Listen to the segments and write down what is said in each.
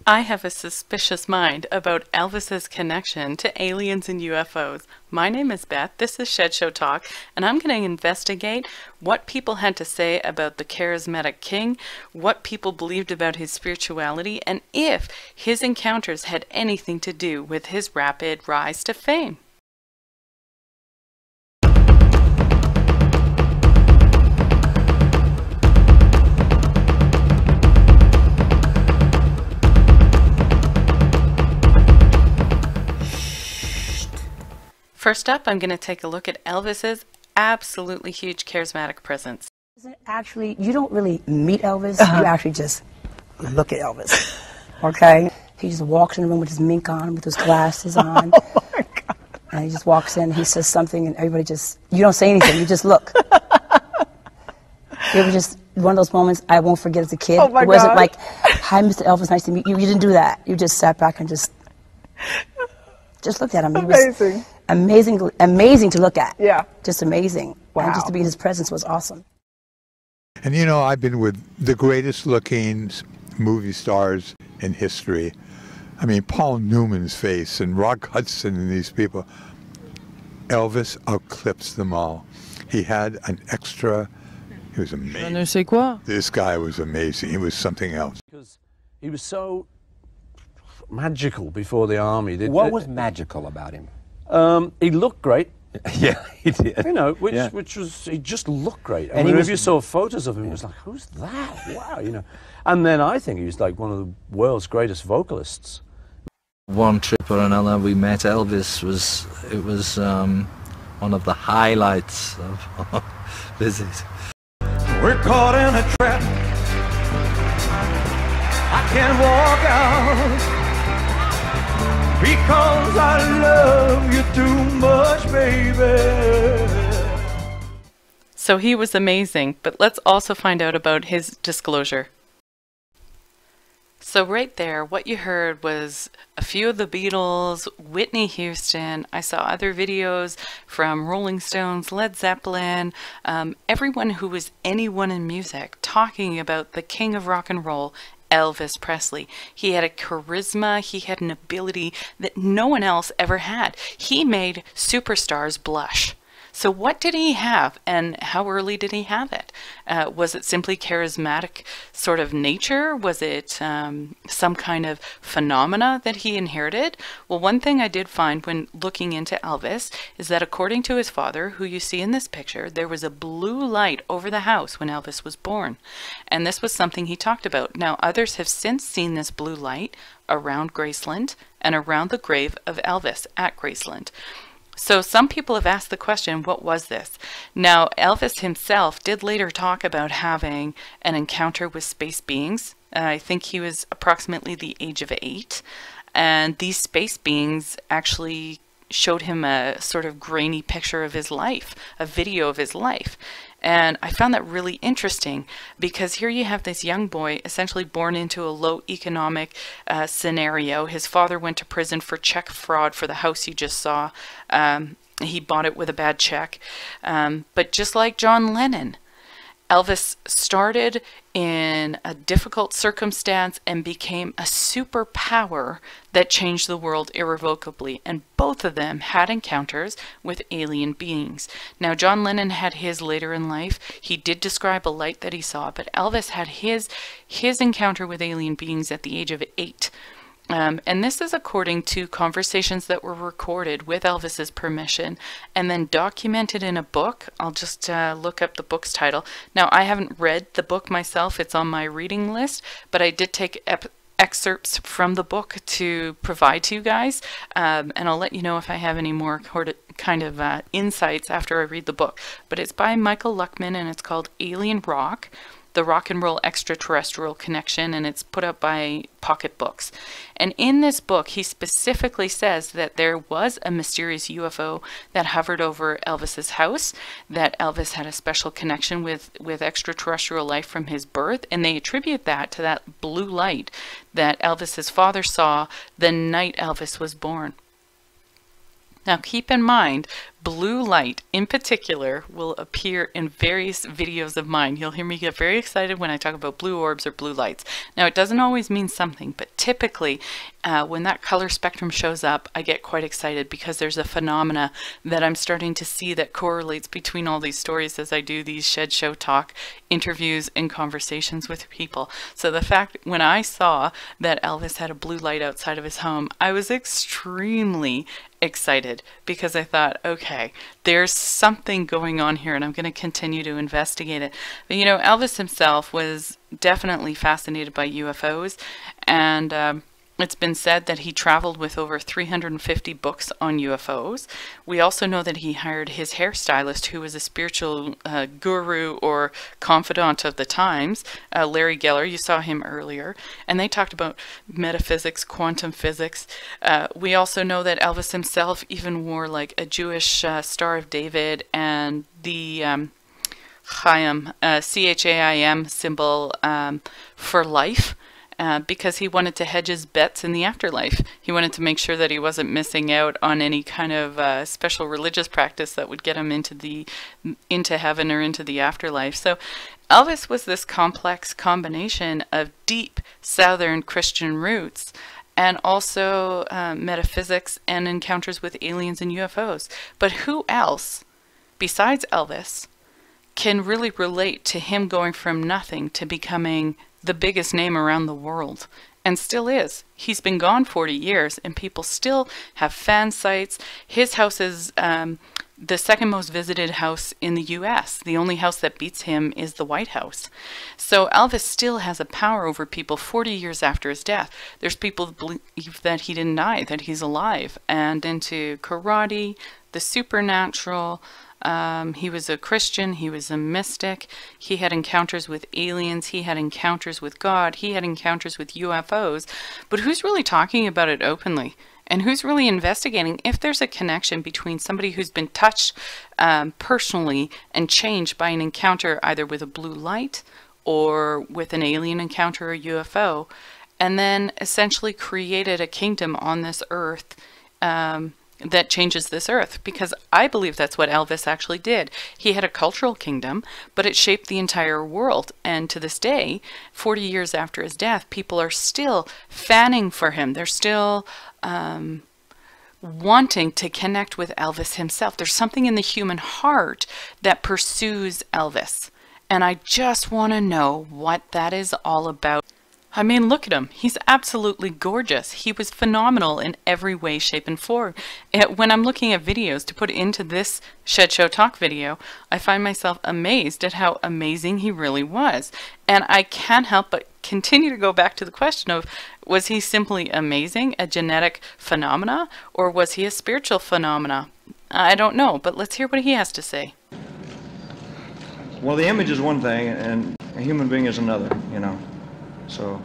I have a suspicious mind about Elvis's connection to aliens and UFOs. My name is Beth, this is Shed Show Talk, and I'm going to investigate what people had to say about the charismatic king, what people believed about his spirituality, and if his encounters had anything to do with his rapid rise to fame. First up, I'm going to take a look at Elvis's absolutely huge charismatic presence. Actually, you don't really meet Elvis, you actually just look at Elvis, okay? He just walks in the room with his mink on, with his glasses on, Oh my God. and he just walks in, he says something, and everybody just, you don't say anything, you just look. It was just one of those moments I won't forget as a kid. Oh my It wasn't God. like, hi, Mr. Elvis, nice to meet you. You didn't do that. You just sat back and just looked at him. He was amazing to look at. Yeah. Just amazing. Wow. And just to be in his presence was awesome. And you know, I've been with the greatest looking movie stars in history. I mean, Paul Newman's face and Rock Hudson and these people. Elvis eclipsed them all. He had an extra, he was amazing. Ne sais quoi. This guy was amazing. He was something else. Because he was so magical before the army. What was magical about him? He looked great. Yeah, he did. You know, Yeah. which was, he just looked great. And I he mean, was- if you saw photos of him, it was like, who's that? Wow, you know. And then I think he was like one of the world's greatest vocalists. One trip or another we met Elvis was one of the highlights of our visit. We're caught in a trap. I can't walk out because I love you too much, baby. So he was amazing, but let's also find out about his disclosure. So right there, what you heard was a few of the Beatles, Whitney Houston. I saw other videos from Rolling Stones, Led Zeppelin, everyone who was anyone in music talking about the king of rock and roll, Elvis Presley. He had a charisma, he had an ability that no one else ever had. He made superstars blush. So what did he have, and how early did he have it? Was it simply charismatic sort of nature? Was it some kind of phenomena that he inherited? Well, one thing I did find when looking into Elvis is that according to his father, who you see in this picture, there was a blue light over the house when Elvis was born. And this was something he talked about. Now, others have since seen this blue light around Graceland and around the grave of Elvis at Graceland. So some people have asked the question, what was this? Now, Elvis himself did later talk about having an encounter with space beings. I think he was approximately the age of 8. And these space beings actually showed him a sort of grainy picture of his life, a video of his life. And I found that really interesting because here you have this young boy essentially born into a low economic scenario. His father went to prison for check fraud for the house you just saw. He bought it with a bad check. But just like John Lennon, Elvis started in a difficult circumstance and became a superpower that changed the world irrevocably. And both of them had encounters with alien beings. Now, John Lennon had his later in life. He did describe a light that he saw, but Elvis had his encounter with alien beings at the age of 8. And this is according to conversations that were recorded with Elvis's permission and then documented in a book. I'll just look up the book's title. Now, I haven't read the book myself. It's on my reading list, but I did take excerpts from the book to provide to you guys. And I'll let you know if I have any more kind of insights after I read the book. But it's by Michael Luckman, and it's called Alien Rock: The Rock and Roll Extraterrestrial Connection, and it's put up by Pocket Books. And in this book, he specifically says that there was a mysterious UFO that hovered over Elvis's house, that Elvis had a special connection with extraterrestrial life from his birth, and they attribute that to that blue light that Elvis's father saw the night Elvis was born. Now keep in mind, blue light in particular will appear in various videos of mine. You'll hear me get very excited when I talk about blue orbs or blue lights. Now, it doesn't always mean something, but typically when that color spectrum shows up, I get quite excited because there's a phenomena that I'm starting to see that correlates between all these stories as I do these Shed Show Talk interviews and conversations with people. So the fact when I saw that Elvis had a blue light outside of his home, I was extremely excited because I thought, okay, there's something going on here and I'm going to continue to investigate it. But you know, Elvis himself was definitely fascinated by UFOs, and it's been said that he traveled with over 350 books on UFOs. We also know that he hired his hairstylist, who was a spiritual guru or confidant of the times, Larry Geller. You saw him earlier. And they talked about metaphysics, quantum physics. We also know that Elvis himself even wore like a Jewish Star of David and the Chaim, C-H-A-I-M symbol for life. Because he wanted to hedge his bets in the afterlife. He wanted to make sure that he wasn't missing out on any kind of special religious practice that would get him into heaven or into the afterlife. So Elvis was this complex combination of deep Southern Christian roots and also metaphysics and encounters with aliens and UFOs. But who else, besides Elvis, can really relate to him going from nothing to becoming the biggest name around the world, and still is. He's been gone 40 years and people still have fan sites. His house is the second most visited house in the US. The only house that beats him is the White House. So Elvis still has a power over people 40 years after his death. There's people that believe that he didn't die, that he's alive, and into karate, the supernatural. He was a Christian, he was a mystic, he had encounters with aliens, he had encounters with God, he had encounters with UFOs, but who's really talking about it openly? And who's really investigating if there's a connection between somebody who's been touched personally and changed by an encounter either with a blue light or with an alien encounter or UFO, and then essentially created a kingdom on this earth that changes this earth, because I believe that's what Elvis actually did. He had a cultural kingdom, but it shaped the entire world. And to this day, 40 years after his death, people are still fanning for him. They're still wanting to connect with Elvis himself. There's something in the human heart that pursues Elvis. And I just want to know what that is all about. I mean, look at him. He's absolutely gorgeous. He was phenomenal in every way, shape, and form. When I'm looking at videos to put into this Shed Show Talk video, I find myself amazed at how amazing he really was. And I can't help but continue to go back to the question of, was he simply amazing, a genetic phenomena, or was he a spiritual phenomena? I don't know, but let's hear what he has to say. Well, the image is one thing, and a human being is another, you know. So,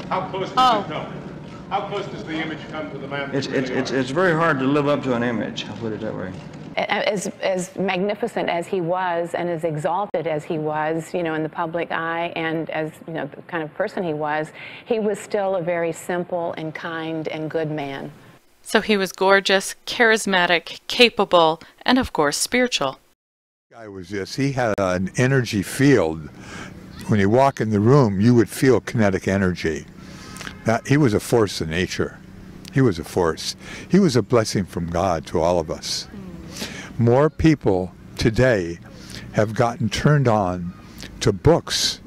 how close does it come? How close does the image come to the man? It's very hard to live up to an image. I'll put it that way. As magnificent as he was, and as exalted as he was, you know, in the public eye, and as you know, the kind of person he was still a very simple and kind and good man. So he was gorgeous, charismatic, capable, and of course spiritual. Guy was this. He had an energy field. When you walk in the room, you would feel kinetic energy. He was a force of nature. He was a force. He was a blessing from God to all of us. More people today have gotten turned on to books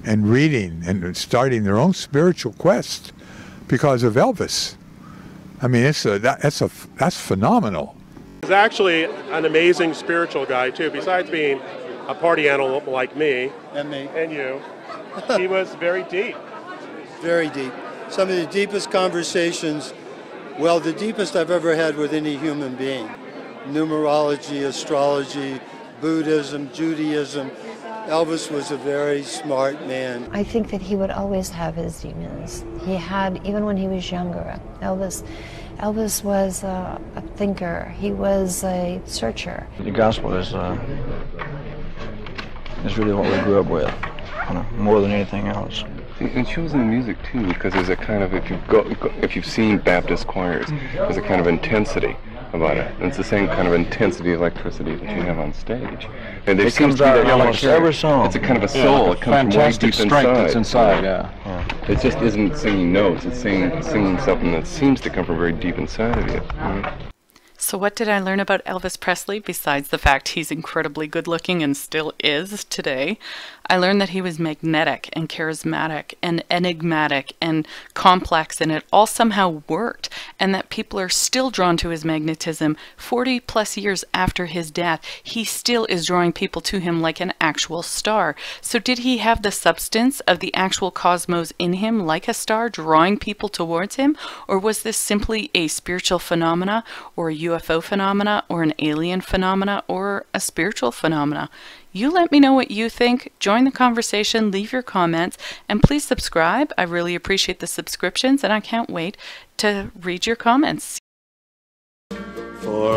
and reading and starting their own spiritual quest because of Elvis. I mean, that's phenomenal. He's actually an amazing spiritual guy too. Besides being a party animal like me and you, he was very deep. Very deep. Some of the deepest conversations, well, the deepest I've ever had with any human being. Numerology, astrology, Buddhism, Judaism. Elvis was a very smart man. I think that he would always have his demons. He had, even when he was younger. Elvis was a thinker. He was a searcher. The gospel is really what we grew up with, you know, more than anything else. It shows in the music too, because there's a kind of, if you've seen Baptist choirs, there's a kind of intensity about it. And it's the same kind of intensity, electricity that you have on stage. And there It seems comes to be out that in almost electric- every song. It's a kind of a Yeah, soul. like It a comes from way fantastic deep strength inside. that's inside, yeah. It just isn't singing notes. It's singing something that seems to come from very deep inside of you. So what did I learn about Elvis Presley besides the fact he's incredibly good looking and still is today? I learned that he was magnetic and charismatic and enigmatic and complex, and it all somehow worked, and that people are still drawn to his magnetism 40 plus years after his death. He still is drawing people to him like an actual star. So did he have the substance of the actual cosmos in him like a star drawing people towards him, or was this simply a spiritual phenomena or a UFO phenomena or an alien phenomena or a spiritual phenomena? You let me know what you think. Join the conversation, leave your comments, and please subscribe. I really appreciate the subscriptions, and I can't wait to read your comments. For